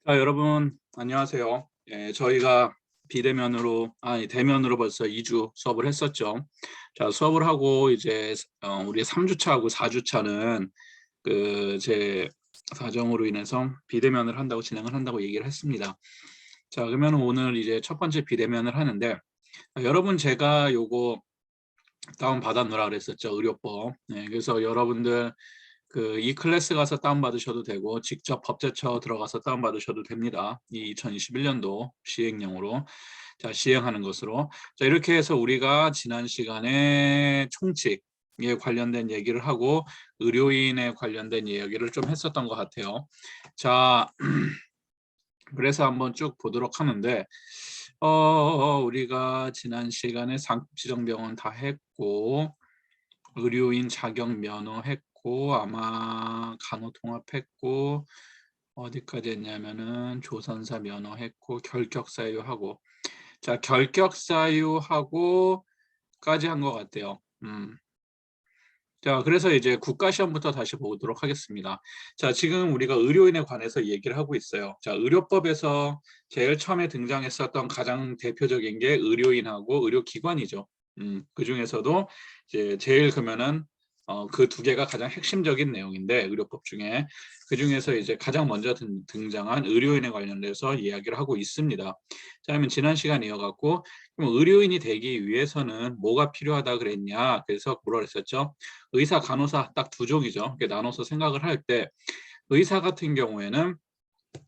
자, 여러분 안녕하세요. 예, 저희가 대면으로 벌써 2주 수업을 했었죠. 자, 수업을 하고 이제 우리 3주 차하고 4주 차는 제 사정으로 인해서 비대면을 한다고 진행을 한다고 얘기를 했습니다. 자, 그러면 오늘 이제 첫 번째 비대면을 하는데, 여러분 제가 요거 다운 받아 놓으라 그랬었죠. 의료법. 네, 그래서 여러분들 이 클래스 가서 다운받으셔도 되고 직접 법제처 들어가서 다운받으셔도 됩니다. 이 2021년도 시행령으로 시행하는 것으로. 자, 이렇게 해서 우리가 지난 시간에 총칙에 관련된 얘기를 하고 의료인에 관련된 이야기를 좀 했었던 것 같아요. 자, 그래서 한번 쭉 보도록 하는데, 우리가 지난 시간에 상급지정병원 다 했고 의료인 자격 면허했고 아마 간호통합했고 어디까지 했냐면은 조선사 면허했고 결격사유하고, 자, 결격사유하고까지 한 것 같아요. 자, 그래서 이제 국가시험부터 다시 보도록 하겠습니다. 자, 지금 우리가 의료인에 관해서 얘기를 하고 있어요. 자, 의료법에서 제일 처음에 등장했었던 가장 대표적인 게 의료인하고 의료기관이죠. 그 중에서도 이제 제일 그러면은 그 두 개가 가장 핵심적인 내용인데, 의료법 중에 그 중에서 이제 가장 먼저 등장한 의료인에 관련돼서 이야기를 하고 있습니다. 자, 그러면 지난 시간 이어갖고, 그럼 의료인이 되기 위해서는 뭐가 필요하다 그랬냐? 그래서 뭐라 그랬었죠? 의사, 간호사 딱 두 종이죠. 이렇게 나눠서 생각을 할 때, 의사 같은 경우에는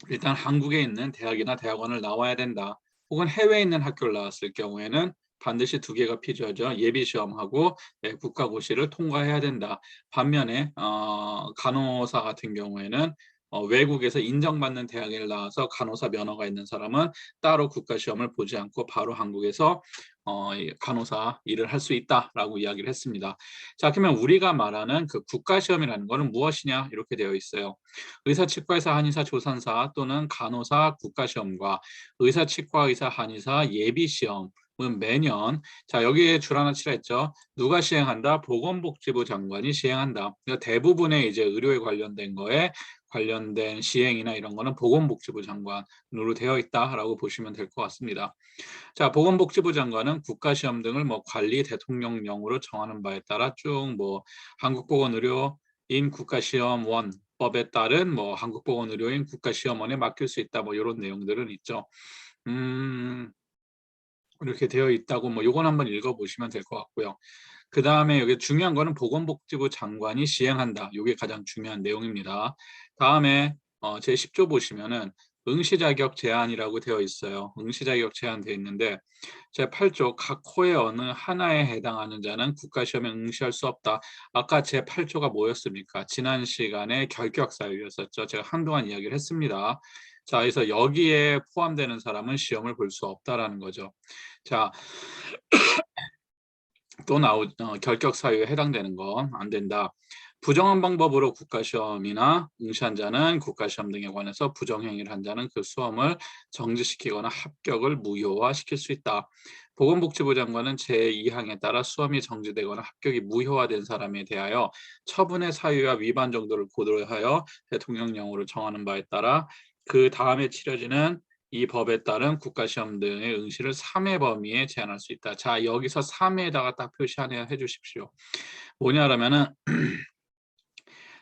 일단 한국에 있는 대학이나 대학원을 나와야 된다. 혹은 해외에 있는 학교를 나왔을 경우에는 반드시 두 개가 필요하죠. 예비시험하고 국가고시를 통과해야 된다. 반면에 간호사 같은 경우에는 외국에서 인정받는 대학을 나와서 간호사 면허가 있는 사람은 따로 국가시험을 보지 않고 바로 한국에서 간호사 일을 할 수 있다라고 이야기를 했습니다. 자, 그러면 우리가 말하는 그 국가시험이라는 것은 무엇이냐, 이렇게 되어 있어요. 의사, 치과의사, 한의사, 조산사 또는 간호사 국가시험과 의사, 치과 의사, 한의사 예비시험은 매년, 자, 여기에 줄 하나 칠했죠. 누가 시행한다? 보건복지부 장관이 시행한다. 그러니까 대부분의 이제 의료에 관련된 거에 관련된 시행이나 이런 거는 보건복지부 장관으로 되어 있다라고 보시면 될 것 같습니다. 자, 보건복지부 장관은 국가시험 등을 뭐 관리 대통령령으로 정하는 바에 따라 쭉 뭐 한국보건의료인 국가시험원 법에 따른 뭐 한국보건의료인 국가시험원에 맡길 수 있다, 뭐 이런 내용들은 있죠. 이렇게 되어 있다고, 뭐 요건 한번 읽어보시면 될 것 같고요. 그 다음에 여기 중요한 거는 보건복지부 장관이 시행한다. 이게 가장 중요한 내용입니다. 다음에 제 10조 보시면은 응시자격 제한이라고 되어 있어요. 응시자격 제한되어 있는데, 제 8조 각 호의 어느 하나에 해당하는 자는 국가시험에 응시할 수 없다. 아까 제 8조가 뭐였습니까? 지난 시간에 결격사유였었죠. 제가 한동안 이야기를 했습니다. 자, 그래서 여기에 포함되는 사람은 시험을 볼 수 없다라는 거죠. 자, 또 결격 사유에 해당되는 건 안 된다. 부정한 방법으로 국가시험이나 응시한 자는 국가시험 등에 관해서 부정행위를 한 자는 그 수험을 정지시키거나 합격을 무효화시킬 수 있다. 보건복지부 장관은 제2항에 따라 수험이 정지되거나 합격이 무효화된 사람에 대하여 처분의 사유와 위반 정도를 고려하여 대통령령으로 정하는 바에 따라 그 다음에 치러지는 이 법에 따른 국가시험 등의 응시를 3회 범위에 제한할 수 있다. 자, 여기서 3회에다가 딱 표시해 주십시오. 뭐냐라면은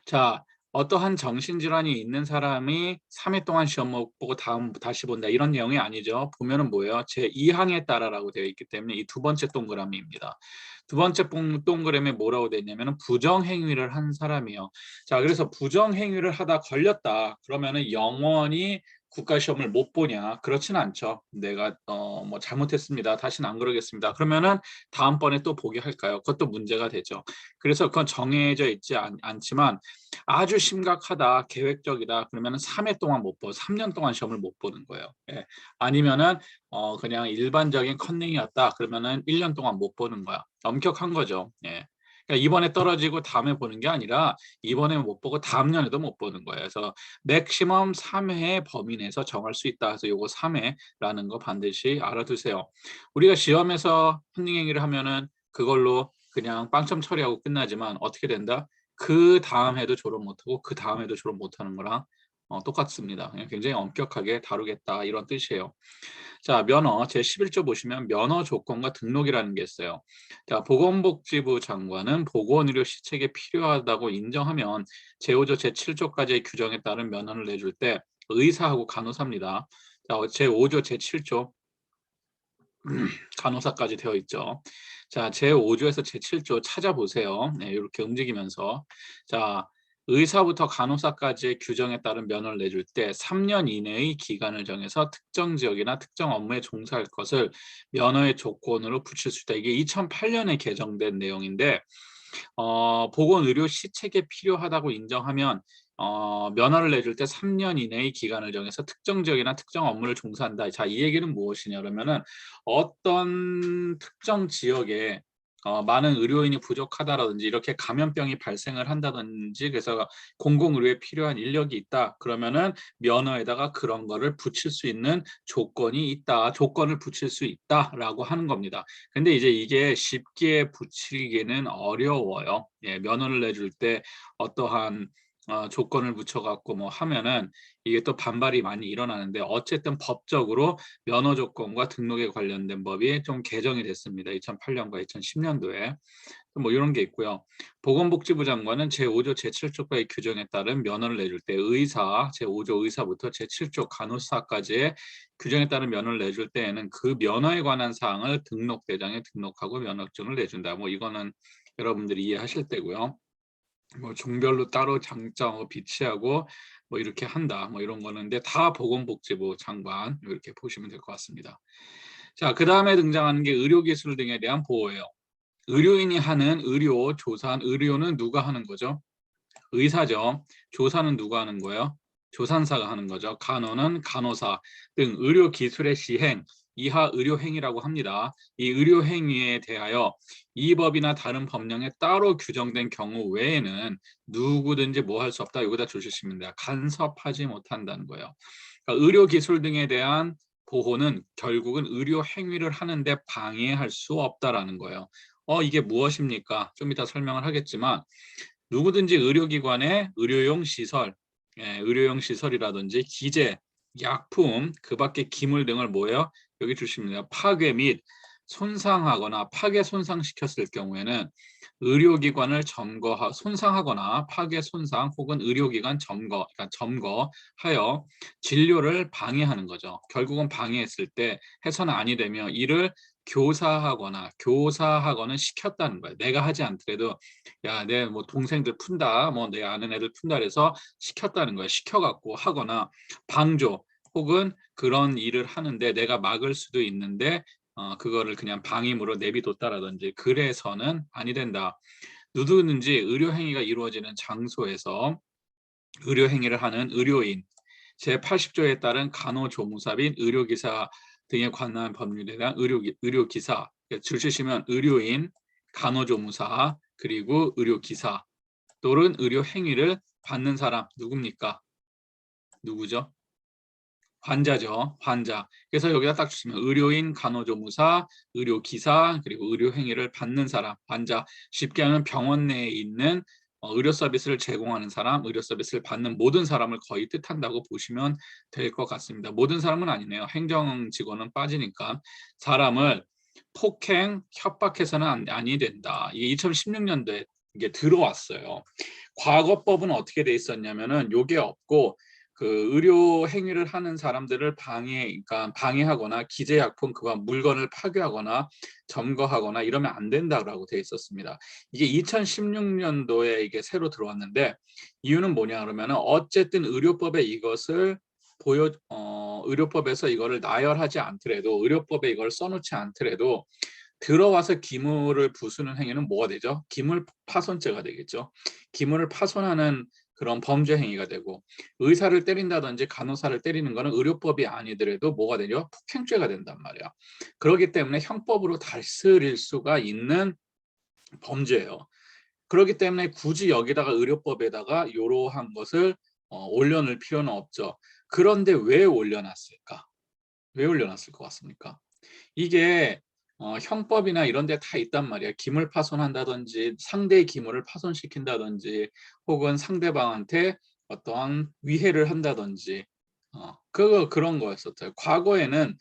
자, 어떠한 정신질환이 있는 사람이 3회 동안 시험 못 보고 다시 본다, 이런 내용이 아니죠. 보면은 뭐예요? 제2항에 따라라고 되어 있기 때문에 이 두 번째 동그라미입니다. 두 번째 동그라미에 뭐라고 되어 있냐면은 부정행위를 한 사람이요. 자, 그래서 부정행위를 하다 걸렸다. 그러면은 영원히 국가시험을 못 보냐? 그렇지는 않죠. 내가 뭐 잘못했습니다, 다시는 안 그러겠습니다, 그러면은 다음번에 또 보게 할까요? 그것도 문제가 되죠. 그래서 그건 정해져 있지 않지만 아주 심각하다, 계획적이다, 그러면 3회 동안 못 보고 3년 동안 시험을 못 보는 거예요. 예. 아니면은 그냥 일반적인 컨닝이었다, 그러면은 1년 동안 못 보는 거야. 엄격한 거죠. 예. 그러니까 이번에 떨어지고 다음에 보는 게 아니라 이번에 못 보고 다음 년에도 못 보는 거예요. 그래서 맥시멈 3회 범위 내에서 정할 수 있다. 그래서 요거 3회라는 거 반드시 알아두세요. 우리가 시험에서 컨닝 행위를 하면은 그걸로 그냥 빵점 처리하고 끝나지만 어떻게 된다? 그 다음 해도 졸업 못하고 그 다음 해도 졸업 못하는 거랑 똑같습니다. 굉장히 엄격하게 다루겠다 이런 뜻이에요. 자, 면허 제11조 보시면 면허 조건과 등록이라는 게 있어요. 자, 보건복지부 장관은 보건의료 시책에 필요하다고 인정하면 제5조 제7조까지의 규정에 따른 면허를 내줄 때 의사하고 간호사입니다. 자, 제5조 제7조 간호사까지 되어 있죠. 자, 제5조에서 제7조 찾아보세요. 네, 이렇게 움직이면서 자, 의사부터 간호사까지의 규정에 따른 면허를 내줄 때 3년 이내의 기간을 정해서 특정 지역이나 특정 업무에 종사할 것을 면허의 조건으로 붙일 수 있다. 이게 2008년에 개정된 내용인데 보건의료 시책에 필요하다고 인정하면 면허를 내줄 때 3년 이내의 기간을 정해서 특정 지역이나 특정 업무를 종사한다. 자, 이 얘기는 무엇이냐 그러면은 어떤 특정 지역에 많은 의료인이 부족하다라든지 이렇게 감염병이 발생을 한다든지 그래서 공공의료에 필요한 인력이 있다. 그러면은 면허에다가 그런 거를 붙일 수 있는 조건이 있다. 조건을 붙일 수 있다라고 하는 겁니다. 근데 이제 이게 쉽게 붙이기는 어려워요. 예, 면허를 내줄 때 어떠한 조건을 붙여갖고 뭐 하면은 이게 또 반발이 많이 일어나는데 어쨌든 법적으로 면허 조건과 등록에 관련된 법이 좀 개정이 됐습니다. 2008년과 2010년도에. 뭐 이런 게 있고요. 보건복지부 장관은 제5조 제7조과의 규정에 따른 면허를 내줄 때 의사, 제5조 의사부터 제7조 간호사까지의 규정에 따른 면허를 내줄 때에는 그 면허에 관한 사항을 등록대장에 등록하고 면허증을 내준다. 뭐 이거는 여러분들이 이해하실 때고요. 뭐 종별로 따로 장점을 비치하고 뭐 이렇게 한다. 뭐 이런 거는데 다 보건복지부 장관 이렇게 보시면 될 것 같습니다. 자, 그 다음에 등장하는 게 의료기술 등에 대한 보호예요. 의료인이 하는 의료, 조사, 의료는 누가 하는 거죠? 의사죠. 조사는 누가 하는 거예요? 조산사가 하는 거죠. 간호는 간호사 등 의료기술의 시행, 이하 의료행위라고 합니다. 이 의료행위에 대하여 이 법이나 다른 법령에 따로 규정된 경우 외에는 누구든지 뭐 할 수 없다. 여기다 주시면 돼요. 간섭하지 못한다는 거예요. 그러니까 의료기술 등에 대한 보호는 결국은 의료행위를 하는데 방해할 수 없다라는 거예요. 이게 무엇입니까? 좀 이따 설명을 하겠지만 누구든지 의료기관의 의료용 시설, 의료용 시설이라든지 기재, 약품, 그 밖에 기물 등을 뭐예요? 여기 주십니다. 파괴 및 손상하거나 파괴 손상시켰을 경우에는 의료기관을 손상하거나 파괴 손상 혹은 의료기관 그러니까 점거하여 진료를 방해하는 거죠. 결국은 방해했을 때 해서는 아니 되며 이를 교사하거나 시켰다는 거예요. 내가 하지 않더라도 야, 내 뭐 동생들 푼다, 뭐 내 아는 애들 푼다 그래서 시켰다는 거예요. 시켜갖고 하거나 방조 혹은 그런 일을 하는데 내가 막을 수도 있는데 그거를 그냥 방임으로 내비뒀다라든지 그래서는 아니 된다. 누구든지 의료행위가 이루어지는 장소에서 의료행위를 하는 의료인 제80조에 따른 간호조무사 및 의료기사 등에 관한 법률에 대한 의료기사 줄치시면 의료인, 간호조무사 그리고 의료기사 또는 의료행위를 받는 사람 누굽니까? 누구죠? 환자죠. 환자. 그래서 여기다 딱 주시면 의료인, 간호조무사, 의료기사, 그리고 의료행위를 받는 사람, 환자. 쉽게 하면 병원 내에 있는 의료 서비스를 제공하는 사람, 의료 서비스를 받는 모든 사람을 거의 뜻한다고 보시면 될 것 같습니다. 모든 사람은 아니네요. 행정 직원은 빠지니까 사람을 폭행, 협박해서는 아니 된다. 이게 2016년도에 이게 들어왔어요. 과거법은 어떻게 돼 있었냐면은 요게 없고 그 의료 행위를 하는 사람들을 그러니까 방해하거나 기재약품 그와 물건을 파괴하거나 점거하거나 이러면 안 된다라고 돼 있었습니다. 이게 2016년도에 이게 새로 들어왔는데 이유는 뭐냐 그러면은 어쨌든 의료법에 이것을 의료법에서 이거를 나열하지 않더라도 의료법에 이걸 써놓지 않더라도 들어와서 기물을 부수는 행위는 뭐가 되죠? 기물 파손죄가 되겠죠. 기물을 파손하는 그런 범죄 행위가 되고 의사를 때린다든지 간호사를 때리는 거는 의료법이 아니더라도 뭐가 되죠? 폭행죄가 된단 말이야. 그렇기 때문에 형법으로 다스릴 수가 있는 범죄예요. 그렇기 때문에 굳이 여기다가 의료법에다가 이러한 것을 올려놓을 필요는 없죠. 그런데 왜 올려놨을까? 왜 올려놨을 것 같습니까? 이게 형법이나 이런 데 다 있단 말이야. 기물 파손한다든지 상대의 기물을 파손시킨다든지 혹은 상대방한테 어떠한 위해를 한다든지 그런 거였었어요. 과거에는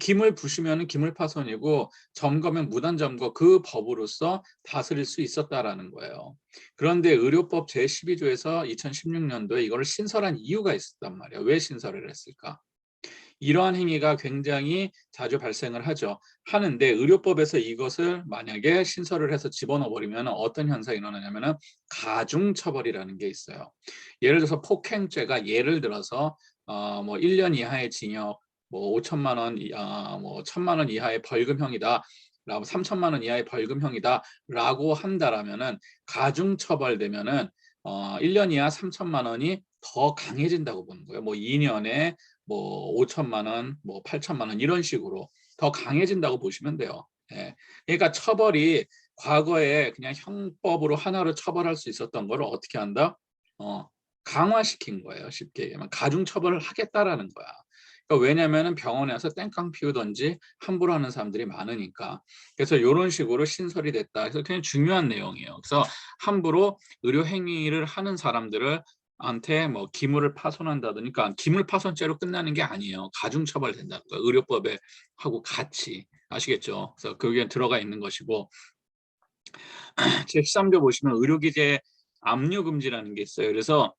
김을 부시면 기물파손이고 점거면 무단점거 그 법으로서 다스릴 수 있었다라는 거예요. 그런데 의료법 제12조에서 2016년도에 이거를 신설한 이유가 있었단 말이에요. 왜 신설을 했을까? 이러한 행위가 굉장히 자주 발생을 하는데 의료법에서 이것을 만약에 신설을 해서 집어넣어 버리면 어떤 현상이 일어나냐면은 가중처벌이라는 게 있어요. 예를 들어서 폭행죄가 예를 들어서 뭐 1년 이하의 징역, 뭐 5천만 원, 뭐 1천만 원 이하의 벌금형이다. 라고 3천만 원 이하의 벌금형이다라고 한다라면은 가중처벌되면은 1년 이하 3천만 원이 더 강해진다고 보는 거예요. 뭐 2년에 뭐 5천만 원, 뭐 8천만 원 이런 식으로 더 강해진다고 보시면 돼요. 예. 그러니까 처벌이 과거에 그냥 형법으로 하나로 처벌할 수 있었던 거를 어떻게 한다? 강화시킨 거예요. 쉽게 얘기하면 가중 처벌을 하겠다라는 거야. 그러니까 왜냐면은 병원에서 땡깡 피우든지 함부로 하는 사람들이 많으니까. 그래서 이런 식으로 신설이 됐다. 그래서 굉장히 중요한 내용이에요. 그래서 함부로 의료 행위를 하는 사람들을 한테 뭐 기물을 파손한다든지, 그러니까 기물 파손죄로 끝나는 게 아니에요. 가중 처벌된다는 거예요. 의료법에 하고 같이. 아시겠죠? 그래서 그게 들어가 있는 것이고 제13조 보시면 의료기재 압류 금지라는 게 있어요. 그래서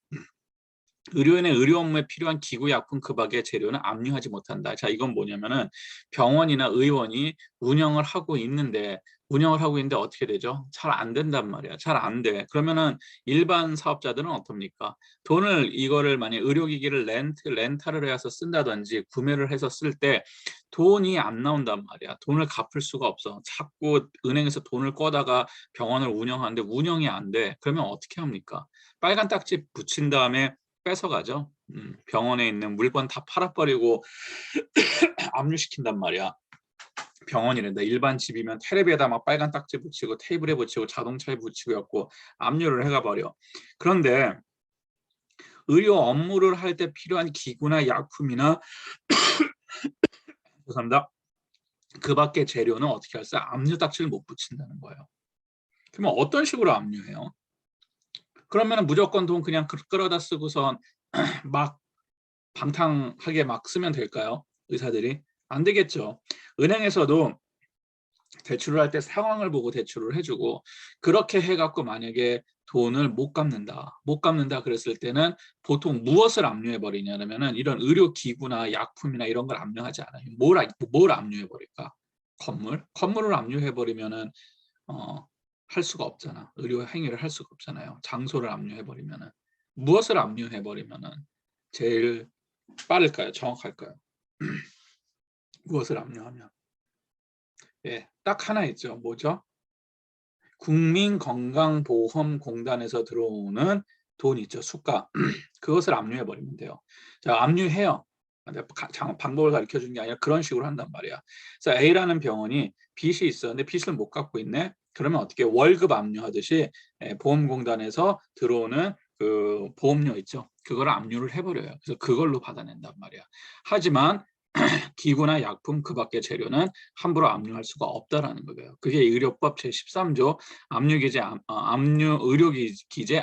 의료인의 의료 업무에 필요한 기구, 약품, 급박의 재료는 압류하지 못한다. 자, 이건 뭐냐면은 병원이나 의원이 운영을 하고 있는데 어떻게 되죠? 잘 안 된단 말이야. 잘 안 돼. 그러면은 일반 사업자들은 어떻습니까? 돈을 이거를 만약 의료기기를 렌탈을 해서 쓴다든지 구매를 해서 쓸 때 돈이 안 나온단 말이야. 돈을 갚을 수가 없어. 자꾸 은행에서 돈을 꺼다가 병원을 운영하는데 운영이 안 돼. 그러면 어떻게 합니까? 빨간 딱지 붙인 다음에 뺏어가죠. 병원에 있는 물건 다 팔아버리고 압류시킨단 말이야. 병원이란다. 일반 집이면 텔레비에다 막 빨간 딱지 붙이고 테이블에 붙이고 자동차에 붙이고 였고 압류를 해가 버려. 그런데 의료 업무를 할 때 필요한 기구나 약품이나 죄송합니다. 그 밖의 재료는 어떻게 할까? 압류 딱지를 못 붙인다는 거예요. 그러면 어떤 식으로 압류해요? 그러면 무조건 돈 그냥 끌어다 쓰고선 막 방탕하게 막 쓰면 될까요? 의사들이? 안 되겠죠. 은행에서도 대출을 할 때 상황을 보고 대출을 해주고 그렇게 해갖고 만약에 돈을 못 갚는다 그랬을 때는 보통 무엇을 압류해 버리냐면은 이런 의료기구나 약품이나 이런 걸 압류하지 않아요. 뭘 압류해 버릴까? 건물을 압류해 버리면은 할 수가 없잖아. 의료 행위를 할 수가 없잖아요. 장소를 압류해 버리면은 무엇을 압류해 버리면은 제일 빠를까요? 정확할까요? 무엇을 압류하면? 예, 딱 하나 있죠. 뭐죠? 국민건강보험공단에서 들어오는 돈 있죠. 수가. 그것을 압류해 버리면 돼요. 자, 압류해요. 방법을 가르쳐 주는 게 아니라 그런 식으로 한단 말이야. 그래서 A라는 병원이 빚이 있어. 근데 빚을 못 갚고 있네. 그러면 어떻게 월급 압류하듯이 보험공단에서 들어오는 그 보험료 있죠. 그걸 압류를 해버려요. 그래서 그걸로 받아낸단 말이야. 하지만 기구나 약품 그 밖의 재료는 함부로 압류할 수가 없다라는 거예요. 그게 의료법 제13조 의료기재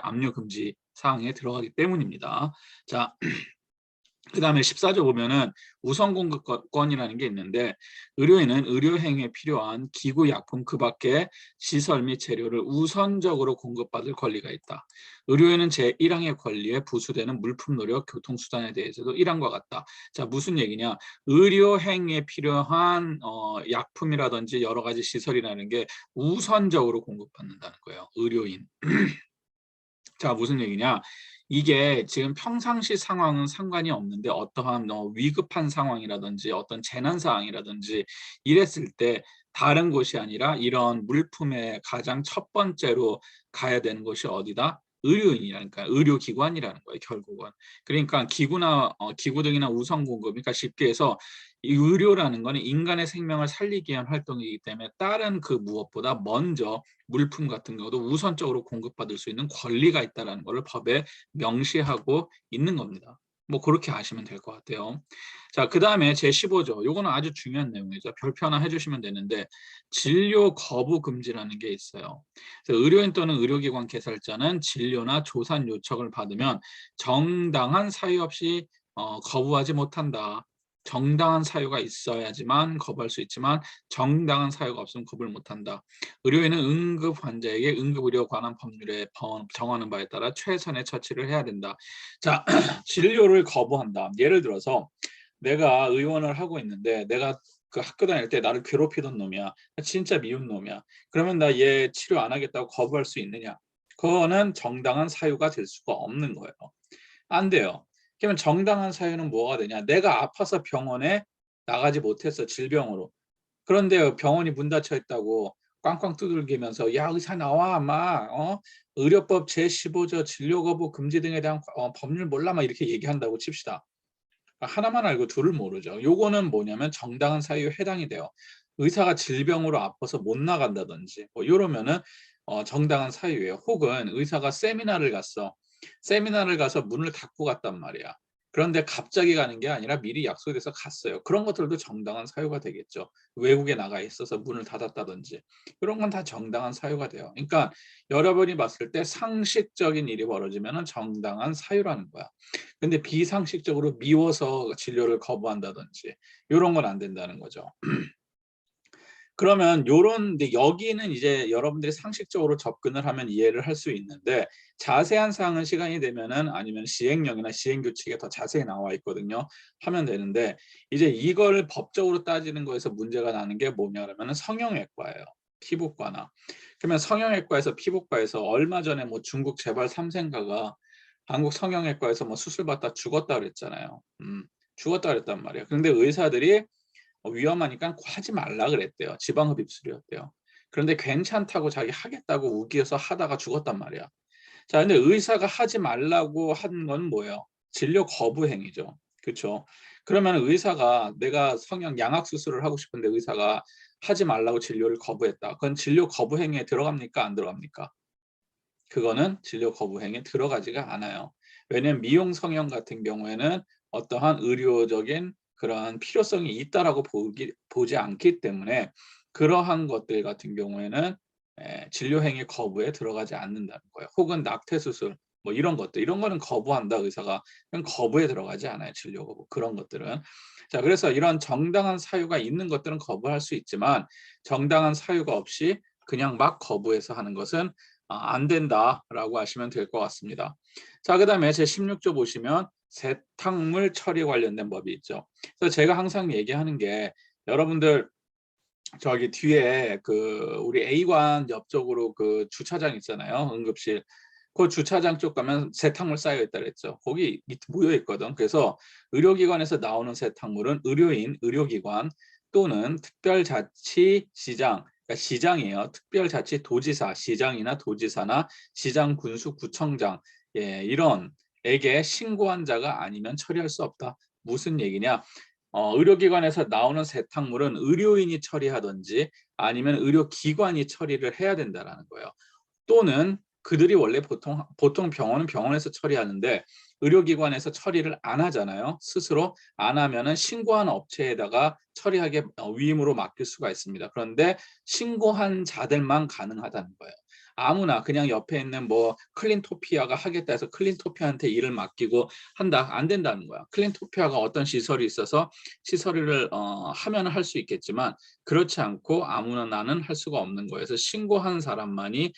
압류 금지 사항에 들어가기 때문입니다. 자, 그다음에 14조 보면은 우선 공급권이라는 게 있는데 의료인은 의료 행위에 필요한 기구, 약품 그 밖의 시설 및 재료를 우선적으로 공급받을 권리가 있다. 의료인은 제1항의 권리에 부수되는 물품, 노력, 교통수단에 대해서도 1항과 같다. 자, 무슨 얘기냐? 의료 행위에 필요한 약품이라든지 여러 가지 시설이라는 게 우선적으로 공급받는다는 거예요. 의료인. 자, 무슨 얘기냐? 이게 지금 평상시 상황은 상관이 없는데 어떠한 위급한 상황이라든지 어떤 재난 상황이라든지 이랬을 때 다른 곳이 아니라 이런 물품의 가장 첫 번째로 가야 되는 곳이 어디다? 의료인이라니까 의료기관이라는 거예요, 결국은. 그러니까 기구 등이나 우선 공급, 그러니까 쉽게 해서 이 의료라는 거는 인간의 생명을 살리기 위한 활동이기 때문에 다른 그 무엇보다 먼저 물품 같은 경우도 우선적으로 공급받을 수 있는 권리가 있다는 것을 법에 명시하고 있는 겁니다. 뭐 그렇게 아시면 될 것 같아요. 자, 그다음에 제15조. 요거는 아주 중요한 내용이죠. 별표 하나 해주시면 되는데 진료 거부 금지라는 게 있어요. 그래서 의료인 또는 의료기관 개설자는 진료나 조산 요청을 받으면 정당한 사유 없이 거부하지 못한다. 정당한 사유가 있어야지만 거부할 수 있지만 정당한 사유가 없으면 거부를 못한다. 의료인은 응급 환자에게 응급의료 관한 법률에 정하는 바에 따라 최선의 처치를 해야 된다. 자, 진료를 거부한다. 예를 들어서 내가 의원을 하고 있는데 내가 그 학교 다닐 때 나를 괴롭히던 놈이야. 진짜 미운 놈이야. 그러면 나 얘 치료 안 하겠다고 거부할 수 있느냐? 그거는 정당한 사유가 될 수가 없는 거예요. 안 돼요. 그러면 정당한 사유는 뭐가 되냐? 내가 아파서 병원에 나가지 못했어, 질병으로. 그런데 병원이 문 닫혀 있다고 꽝꽝 두들기면서 야 의사 나와 막 의료법 제15조 진료 거부 금지 등에 대한 법률 몰라 막 이렇게 얘기한다고 칩시다. 하나만 알고 둘을 모르죠. 요거는 뭐냐면 정당한 사유에 해당이 돼요. 의사가 질병으로 아파서 못 나간다든지 뭐 이러면은 정당한 사유예요. 혹은 의사가 세미나를 갔어. 세미나를 가서 문을 닫고 갔단 말이야. 그런데 갑자기 가는 게 아니라 미리 약속돼서 갔어요. 그런 것들도 정당한 사유가 되겠죠. 외국에 나가 있어서 문을 닫았다든지 이런 건 다 정당한 사유가 돼요. 그러니까 여러분이 봤을 때 상식적인 일이 벌어지면 정당한 사유라는 거야. 근데 비상식적으로 미워서 진료를 거부한다든지 이런 건 안 된다는 거죠. 그러면 요런 여기는 이제 여러분들이 상식적으로 접근을 하면 이해를 할 수 있는데 자세한 사항은 시간이 되면은 아니면 시행령이나 시행규칙에 더 자세히 나와 있거든요. 하면 되는데 이제 이걸 법적으로 따지는 거에서 문제가 나는 게 뭐냐 그러면은 성형외과예요. 피부과나. 그러면 성형외과에서 피부과에서 얼마 전에 뭐 중국 재벌 3세가가 한국 성형외과에서 뭐 수술받다 죽었다 그랬잖아요. 죽었다 그랬단 말이에요. 근데 의사들이 위험하니까 하지 말라 그랬대요. 지방흡입술이었대요. 그런데 괜찮다고 자기 하겠다고 우기어서 하다가 죽었단 말이야. 자, 근데 의사가 하지 말라고 한 건 뭐예요? 진료 거부 행위죠. 그렇죠? 그러면 의사가 내가 성형 양악 수술을 하고 싶은데 의사가 하지 말라고 진료를 거부했다. 그건 진료 거부 행위에 들어갑니까? 안 들어갑니까? 그거는 진료 거부 행위에 들어가지가 않아요. 왜냐하면 미용 성형 같은 경우에는 어떠한 의료적인 그러한 필요성이 있다라고 보지 않기 때문에 그러한 것들 같은 경우에는 진료 행위 거부에 들어가지 않는다는 거예요. 혹은 낙태 수술 뭐 이런 것들 이런 거는 거부한다 의사가 그냥 거부에 들어가지 않아요. 진료 거부 그런 것들은. 자, 그래서 이런 정당한 사유가 있는 것들은 거부할 수 있지만 정당한 사유가 없이 그냥 막 거부해서 하는 것은 안 된다라고 하시면 될 것 같습니다. 자, 그다음에 제16조 보시면 세탁물 처리 관련된 법이 있죠. 그래서 제가 항상 얘기하는 게 여러분들 저기 뒤에 그 우리 A관 옆쪽으로 그 주차장 있잖아요. 응급실. 그 주차장 쪽 가면 세탁물 쌓여 있다 그랬죠. 거기 모여 있거든. 그래서 의료기관에서 나오는 세탁물은 의료인, 의료기관 또는 특별자치시장, 그러니까 시장이에요. 특별자치도지사, 시장이나 도지사나 시장, 군수, 구청장 이런 에게 신고한 자가 아니면 처리할 수 없다. 무슨 얘기냐? 의료기관에서 나오는 세탁물은 의료인이 처리하든지 아니면 의료기관이 처리를 해야 된다라는 거예요. 또는 그들이 원래 보통 병원은 병원에서 처리하는데 의료기관에서 처리를 안 하잖아요. 스스로 안 하면은 신고한 업체에다가 처리하게 위임으로 맡길 수가 있습니다. 그런데 신고한 자들만 가능하다는 거예요. 아무나 그냥 옆에 있는 뭐 클린토피아가 하겠다 해서 클린토피아한테 일을 맡기고 한다 안 된다는 거야. 클린토피아가 어떤 시설이 있어서 시설을 하면 할 수 있겠지만 그렇지 않고 아무나 나는 할 수가 없는 거예요. 그래서 신고한 사람만이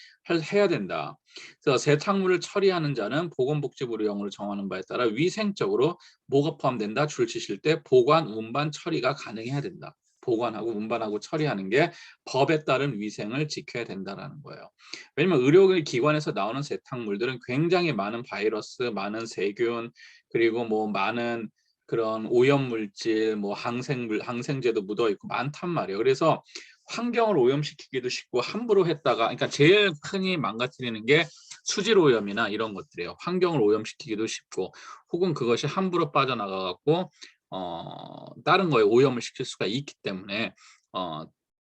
해야 된다. 그래서 세탁물을 처리하는 자는 보건복지부령으로 정하는 바에 따라 위생적으로 뭐가 포함된다? 줄 치실 때 보관, 운반, 처리가 가능해야 된다. 보관하고 운반하고 처리하는 게 법에 따른 위생을 지켜야 된다라는 거예요. 왜냐면 의료기관에서 나오는 세탁물들은 굉장히 많은 바이러스, 많은 세균, 그리고 뭐 많은 그런 오염물질, 뭐 항생제도 묻어 있고 많단 말이에요. 그래서 환경을 오염시키기도 쉽고 함부로 했다가 그러니까 제일 흔히 망가뜨리는 게 수질 오염이나 이런 것들이에요. 환경을 오염시키기도 쉽고 혹은 그것이 함부로 빠져나가 갖고 다른 거에 오염을 시킬 수가 있기 때문에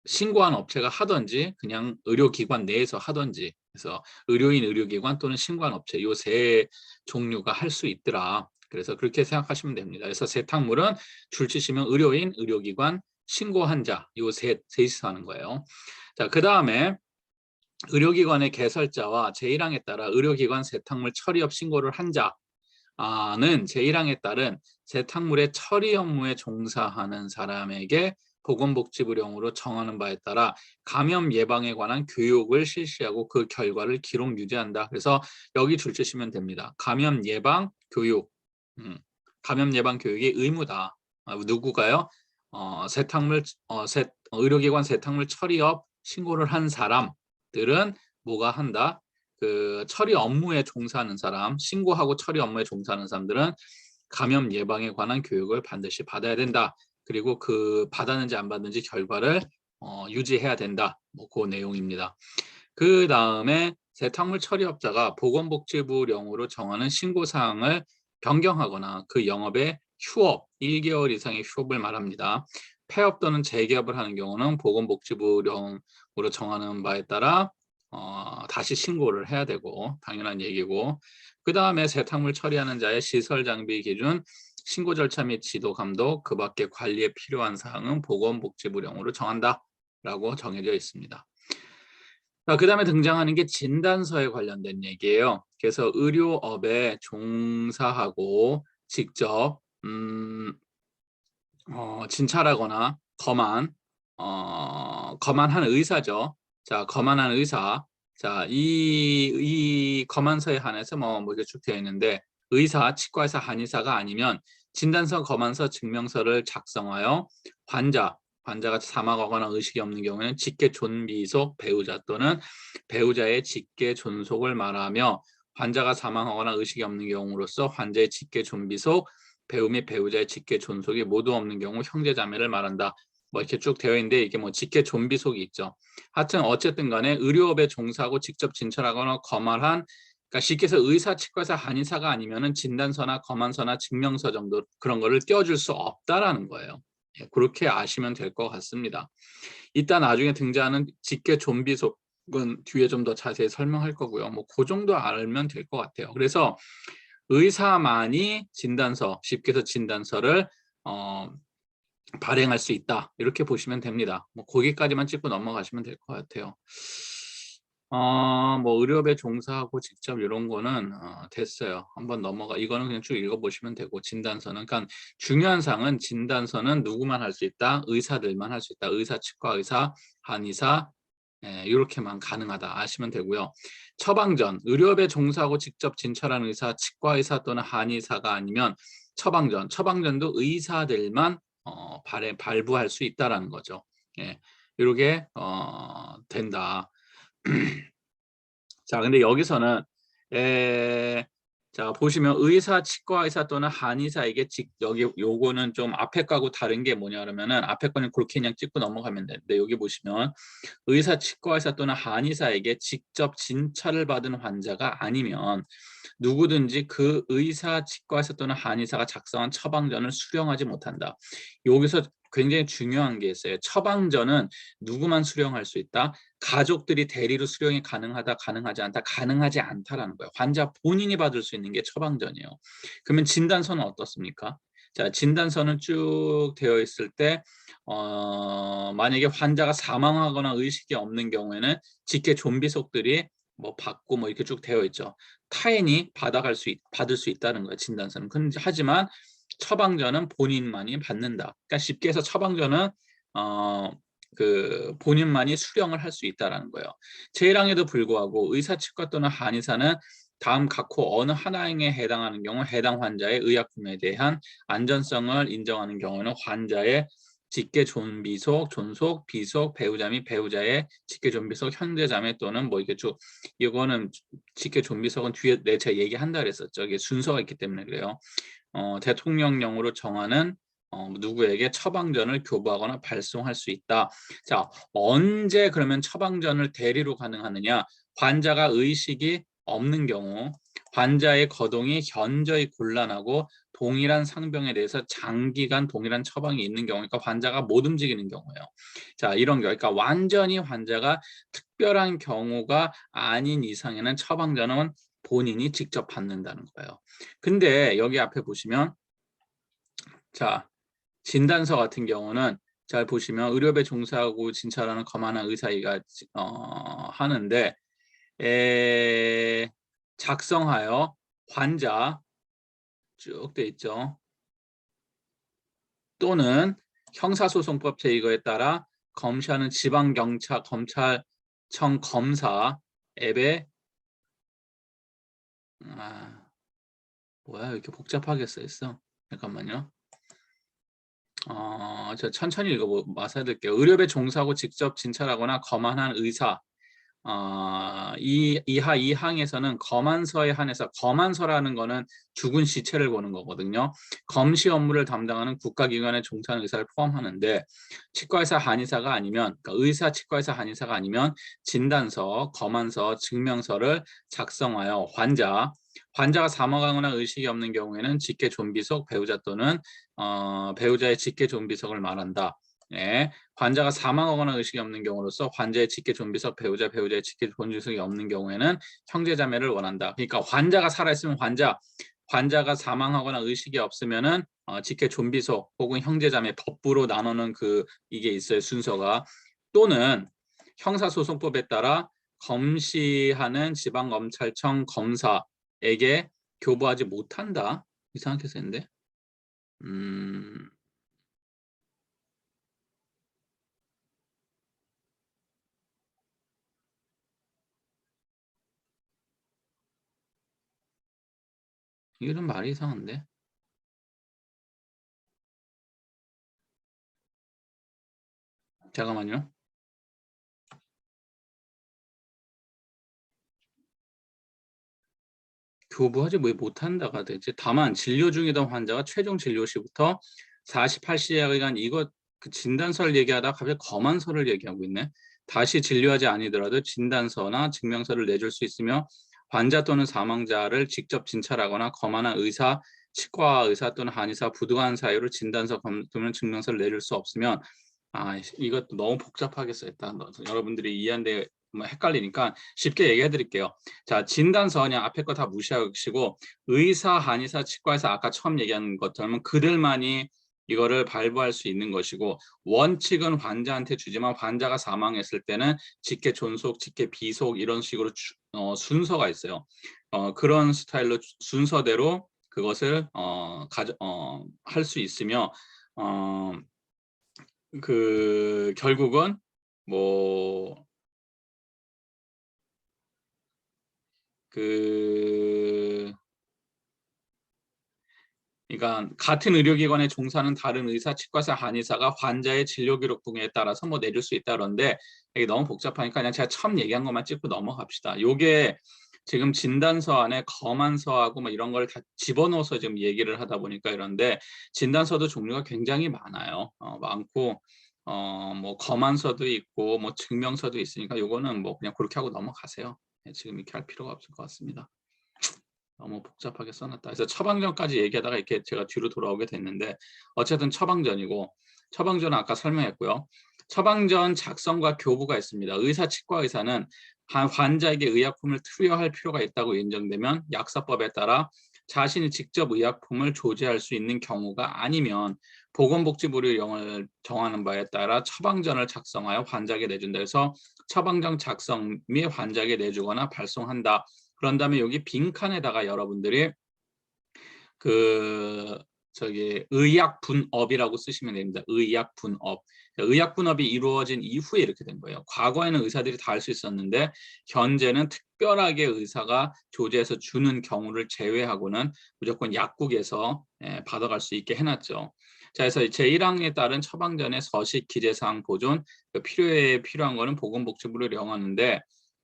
신고한 업체가 하든지 그냥 의료기관 내에서 하든지 그래서 의료인, 의료기관 또는 신고한 업체 요 세 종류가 할 수 있더라. 그래서 그렇게 생각하시면 됩니다. 그래서 세탁물은 줄치시면 의료인, 의료기관, 신고 환자 요 셋이서 하는 거예요. 자, 그 다음에 의료기관의 개설자와 제1항에 따라 의료기관 세탁물 처리업 신고를 한 자는 제1항에 따른 세탁물의 처리 업무에 종사하는 사람에게 보건복지부령으로 정하는 바에 따라 감염 예방에 관한 교육을 실시하고 그 결과를 기록 유지한다. 그래서 여기 줄치시면 됩니다. 감염 예방 교육, 감염 예방 교육이 의무다. 누구가요? 의료기관 세탁물 처리업 신고를 한 사람들은 뭐가 한다? 그 처리 업무에 종사하는 사람, 신고하고 처리 업무에 종사하는 사람들은 감염 예방에 관한 교육을 반드시 받아야 된다. 그리고 그 받았는지 안 받는지 결과를 유지해야 된다. 뭐 그 내용입니다. 그 다음에 세탁물 처리업자가 보건복지부령으로 정하는 신고사항을 변경하거나 그 영업의 휴업, 1개월 이상의 휴업을 말합니다. 폐업 또는 재개업을 하는 경우는 보건복지부령으로 정하는 바에 따라 다시 신고를 해야 되고 당연한 얘기고, 그 다음에 세탁물 처리하는 자의 시설 장비 기준, 신고 절차 및 지도 감독, 그 밖에 관리에 필요한 사항은 보건복지부령으로 정한다 라고 정해져 있습니다. 그 다음에 등장하는 게 진단서에 관련된 얘기예요. 그래서 의료업에 종사하고 직접 진찰하거나 검안한 의사죠. 자, 검안한 의사. 자, 이 검안서에 한해서 뭐 이렇게 쭉 되어 있는데, 의사, 치과의사, 한의사가 아니면 진단서, 검안서, 증명서를 작성하여 환자가 사망하거나 의식이 없는 경우에는 직계 존비속 배우자 또는 배우자의 직계 존속을 말하며, 환자가 사망하거나 의식이 없는 경우로서 환자의 직계 존비속, 배우 및 배우자의 직계 존속이 모두 없는 경우 형제자매를 말한다. 뭐 이렇게 쭉 되어 있는데 이게 뭐 직계 존비속이 있죠. 하여튼 어쨌든 간에 의료업에 종사하고 직접 진찰하거나 검안한, 그러니까 쉽게 해서 의사, 치과의사, 한의사가 아니면은 진단서나 검안서나 증명서 정도 그런 거를 띄워줄 수 없다라는 거예요. 예, 그렇게 아시면 될 것 같습니다. 이따 나중에 등장하는 직계 존비속은 뒤에 좀 더 자세히 설명할 거고요. 뭐 그 정도 알면 될 것 같아요. 그래서 의사만이 진단서, 쉽게 해서 진단서를 발행할 수 있다. 이렇게 보시면 됩니다. 뭐 거기까지만 짚고 넘어가시면 될 것 같아요. 뭐 의료업에 종사하고 직접 이런 거는 됐어요. 한번 넘어가. 이거는 그냥 쭉 읽어보시면 되고, 진단서는 그러니까 중요한 사항은 진단서는 누구만 할 수 있다? 의사들만 할 수 있다. 의사, 치과 의사, 한의사, 이렇게만 가능하다 아시면 되고요. 처방전, 의료업에 종사하고 직접 진찰하는 의사, 치과 의사 또는 한의사가 아니면 처방전도 의사들만 발부할 수 있다라는 거죠. 예, 이렇게 된다. 자, 근데 여기서는 자, 보시면 의사, 치과 의사 또는 한의사에게 여기 요거는 좀 앞에 거하고 다른 게 뭐냐 그러면은, 앞에 거는 그렇게 그냥 찍고 넘어가면 되는데, 여기 보시면 의사, 치과 의사 또는 한의사에게 직접 진찰을 받은 환자가 아니면 누구든지 그 의사, 치과 의사 또는 한의사가 작성한 처방전을 수령하지 못한다. 여기서 굉장히 중요한 게 있어요. 처방전은 누구만 수령할 수 있다? 가족들이 대리로 수령이 가능하다, 가능하지 않다, 가능하지 않다라는 거예요. 환자 본인이 받을 수 있는 게 처방전이에요. 그러면 진단서는 어떻습니까? 자, 진단서는 쭉 되어 있을 때 만약에 환자가 사망하거나 의식이 없는 경우에는 직계 존비속들이 뭐 받고 뭐 이렇게 쭉 되어 있죠. 타인이 받을 수 있다는 거예요. 진단서는. 하지만 처방전은 본인만이 받는다. 그러니까 쉽게 해서 처방전은 그 본인만이 수령을 할 수 있다라는 거예요. 제1항에도 불구하고 의사, 치과 또는 한의사는 다음 각호 어느 하나에 해당하는 경우 해당 환자의 의약품에 대한 안전성을 인정하는 경우는 환자의 직계 존비속, 존속, 비속, 배우자 및 배우자의 직계 존비속, 형제자매 또는 뭐 이게 쭉, 이거는 직계 존비속은 뒤에 제가 얘기한다 그랬었죠. 이게 순서가 있기 때문에 그래요. 대통령령으로 정하는 누구에게 처방전을 교부하거나 발송할 수 있다. 자, 언제 그러면 처방전을 대리로 가능하느냐? 환자가 의식이 없는 경우, 환자의 거동이 현저히 곤란하고 동일한 상병에 대해서 장기간 동일한 처방이 있는 경우니까 환자가 못 움직이는 경우예요. 자, 이런 경우, 그러니까 완전히 환자가 특별한 경우가 아닌 이상에는 처방전은 본인이 직접 받는다는 거예요. 근데 여기 앞에 보시면 자, 진단서 같은 경우는 잘 보시면 의료업에 종사하고 진찰하는 거만한 의사가 하는데 작성하여 환자 쭉 돼 있죠. 또는 형사소송법 제2호에 따라 검시하는 지방경찰 검찰청 검사 앱에 뭐야 이렇게 복잡하게 써 있어. 잠깐만요. 저 천천히 읽어봐서 드릴게요. 의료업에 종사하고 직접 진찰하거나 검안한 의사 이하 2항에서는 검안서에 한해서 검안서라는 거는 죽은 시체를 보는 거거든요. 검시 업무를 담당하는 국가기관에 종사하는 의사를 포함하는데 치과의사, 한의사가 아니면 그러니까 의사, 치과의사, 한의사가 아니면 진단서, 검안서, 증명서를 작성하여 환자가 사망하거나 의식이 없는 경우에는 직계 좀비속 배우자 또는 배우자의 직계 좀비속을 말한다. 네. 환자가 사망하거나 의식이 없는 경우로서 환자의 직계 좀비속 배우자의 직계 좀비속이 없는 경우에는 형제자매를 원한다. 그러니까 환자가 살아있으면 환자가 사망하거나 의식이 없으면은 직계 좀비속 혹은 형제자매 법부로 나누는 이게 있어요. 순서가. 또는 형사소송법에 따라 검시하는 지방검찰청 검사에게 교부하지 못한다. 이상하게 쓰는데. 이게 좀 말이 이상한데. 잠깐만요. 교부하지 왜 못한다가 되지. 다만 진료 중이던 환자가 최종 진료 시부터 48시간 그 진단서를 얘기하다가 갑자기 검안서를 얘기하고 있네. 다시 진료하지 아니더라도 진단서나 증명서를 내줄 수 있으며 환자 또는 사망자를 직접 진찰하거나 검안한 의사, 치과 의사 또는 한의사 부득이한 사유로 진단서 또는 증명서를 내줄 수 없으면 이것도 너무 복잡하게 써있다. 여러분들이 이해하는데 뭐 헷갈리니까 쉽게 얘기해 드릴게요. 자, 진단서 그냥 앞에 거 다 무시하시고 의사, 한의사, 치과의사 아까 처음 얘기한 것처럼 그들만이 이거를 발부할 수 있는 것이고 원칙은 환자한테 주지만 환자가 사망했을 때는 직계 존속, 직계 비속 이런 식으로 순서가 있어요. 그런 스타일로 순서대로 그것을 할 수 있으며 결국은 뭐 그러니까 같은 의료기관에 종사하는 다른 의사, 치과사, 한의사가 환자의 진료 기록 등에 따라서 뭐 내릴 수 있다 그러는데 이게 너무 복잡하니까 그냥 제가 처음 얘기한 것만 찍고 넘어갑시다. 요게 지금 진단서 안에 검안서하고 뭐 이런 걸 다 집어넣어서 지금 얘기를 하다 보니까 이런데 진단서도 종류가 굉장히 많아요. 많고 뭐 검안서도 있고 뭐 증명서도 있으니까 요거는 뭐 그냥 그렇게 하고 넘어가세요. 네, 지금 이렇게 할 필요가 없을 것 같습니다. 너무 복잡하게 써놨다. 그래서 처방전까지 얘기하다가 이렇게 제가 뒤로 돌아오게 됐는데 어쨌든 처방전이고 처방전은 아까 설명했고요. 처방전 작성과 교부가 있습니다. 의사, 치과 의사는 환자에게 의약품을 투여할 필요가 있다고 인정되면 약사법에 따라 자신이 직접 의약품을 조제할 수 있는 경우가 아니면 보건복지부의 영을 정하는 바에 따라 처방전을 작성하여 환자에게 내준다 해서 처방전 작성 및 환자에게 내주거나 발송한다. 그런 다음에 여기 빈칸에다가 여러분들이 의약분업이라고 쓰시면 됩니다. 의약분업. 의약분업이 이루어진 이후에 이렇게 된 거예요. 과거에는 의사들이 다 할 수 있었는데 현재는 특별하게 의사가 조제해서 주는 경우를 제외하고는 무조건 약국에서 받아갈 수 있게 해놨죠. 자, 그래서 제1항에 따른 처방전의 서식, 기재사항, 보존, 필요한 거는 보건복지부를 영하는데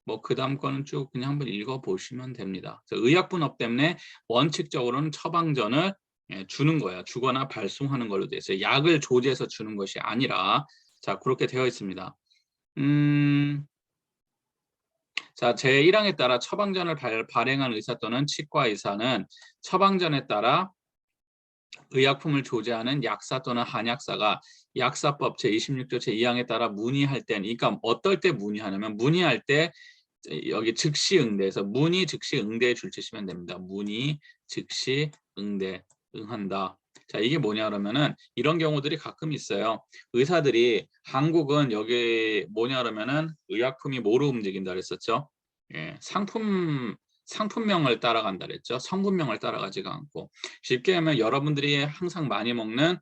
뭐 그 다음 거는 쭉 그냥 한번 읽어보시면 됩니다. 의약분업 때문에 원칙적으로는 처방전을 주는 거야. 주거나 발송하는 걸로 되어 있어요. 약을 조제해서 주는 것이 아니라 자 그렇게 되어 있습니다. 자, 제1항에 따라 처방전을 발행한 의사 또는 치과 의사는 처방전에 따라 의약품을 조제하는 약사 또는 한약사가 약사법 제26조 제2항에 따라 문의할 때, 그러니까 어떨 때 문의하냐면 문의할 때 여기 즉시 응대에서 문의 즉시 응대에 줄치시면 됩니다. 문의 즉시 응대 응한다. 자, 이게 뭐냐 그러면은 이런 경우들이 가끔 있어요. 의사들이 한국은 여기 뭐냐 그러면은 의약품이 뭐로 움직인다 그랬었죠? 예, 상품명을 따라간다 그랬죠. 성분명을 따라가지가 않고 쉽게 하면 여러분들이 항상 많이 먹는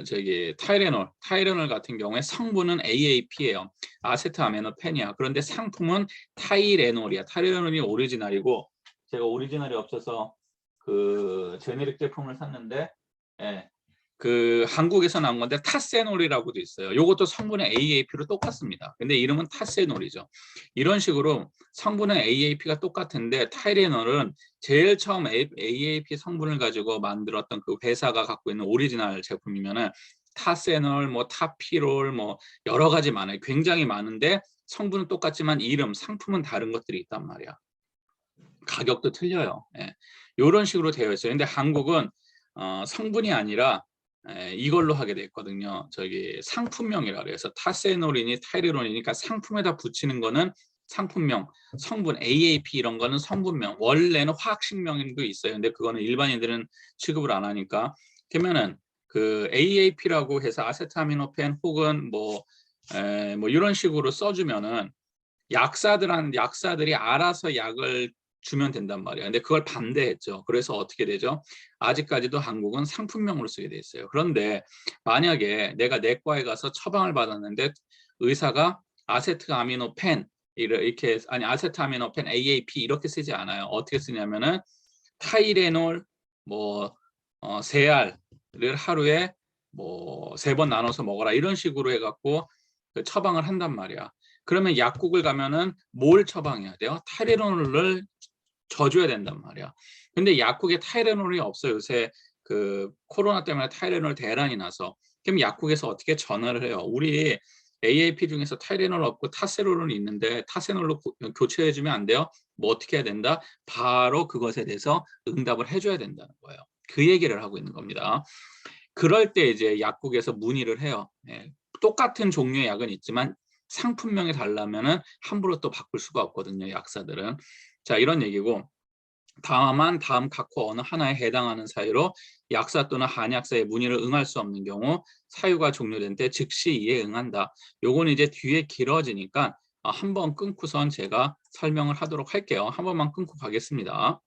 저기 타이레놀 같은 경우에 성분은 AAP예요. 아세트아미노펜이야. 그런데 상품은 타이레놀이야. 타이레놀이 오리지널이고 제가 오리지널이 없어서 그 제네릭 제품을 샀는데 예, 그 한국에서 나온 건데 타세놀이라고도 있어요. 이것도 성분의 AAP로 똑같습니다. 근데 이름은 타세놀이죠. 이런 식으로 성분의 AAP가 똑같은데 타이레놀은 제일 처음 AAP 성분을 가지고 만들었던 그 회사가 갖고 있는 오리지널 제품이면은 타세놀, 뭐 타피롤, 뭐 여러 가지 많아요. 굉장히 많은데 성분은 똑같지만 이름, 상품은 다른 것들이 있단 말이야. 가격도 틀려요. 예. 이런 식으로 되어 있어요. 근데 한국은 성분이 아니라 이걸로 하게 됐거든요. 저기 상품명이라 그래서 타세놀이니 타이레놀이니까 상품에다 붙이는 거는 상품명, 성분 AAP 이런 거는 성분명. 원래는 화학식명도 있어요. 근데 그거는 일반인들은 취급을 안 하니까. 그러면은 그 AAP라고 해서 아세타미노펜 혹은 뭐 이런 식으로 써주면은 약사들이 알아서 약을 주면 된단 말이야. 근데 그걸 반대했죠. 그래서 어떻게 되죠? 아직까지도 한국은 상품명으로 쓰게 돼 있어요. 그런데 만약에 내가 내과에 가서 처방을 받았는데 의사가 아세트아미노펜 이렇게 아니 아세트아미노펜 AAP 이렇게 쓰지 않아요. 어떻게 쓰냐면은 타이레놀 뭐 세알을 하루에 뭐 3번 나눠서 먹어라 이런 식으로 해갖고 그 처방을 한단 말이야. 그러면 약국을 가면은 뭘 처방해야 돼요? 타이레놀을 져줘야 된단 말이야. 근데 약국에 타이레놀이 없어요. 요새 그 코로나 때문에 타이레놀 대란이 나서. 그럼 약국에서 어떻게 전화를 해요? 우리 AAP 중에서 타이레놀 없고 타세놀은 있는데 타세놀로 교체해주면 안 돼요? 뭐 어떻게 해야 된다? 바로 그것에 대해서 응답을 해줘야 된다는 거예요. 그 얘기를 하고 있는 겁니다. 그럴 때 이제 약국에서 문의를 해요. 예, 똑같은 종류의 약은 있지만 상품명이 다르면은 함부로 또 바꿀 수가 없거든요. 약사들은. 자, 이런 얘기고 다만 다음 각호 어느 하나에 해당하는 사유로 약사 또는 한약사의 문의를 응할 수 없는 경우 사유가 종료된 때 즉시 이에 응한다. 요거는 이제 뒤에 길어지니까 한번 끊고선 제가 설명을 하도록 할게요. 한 번만 끊고 가겠습니다.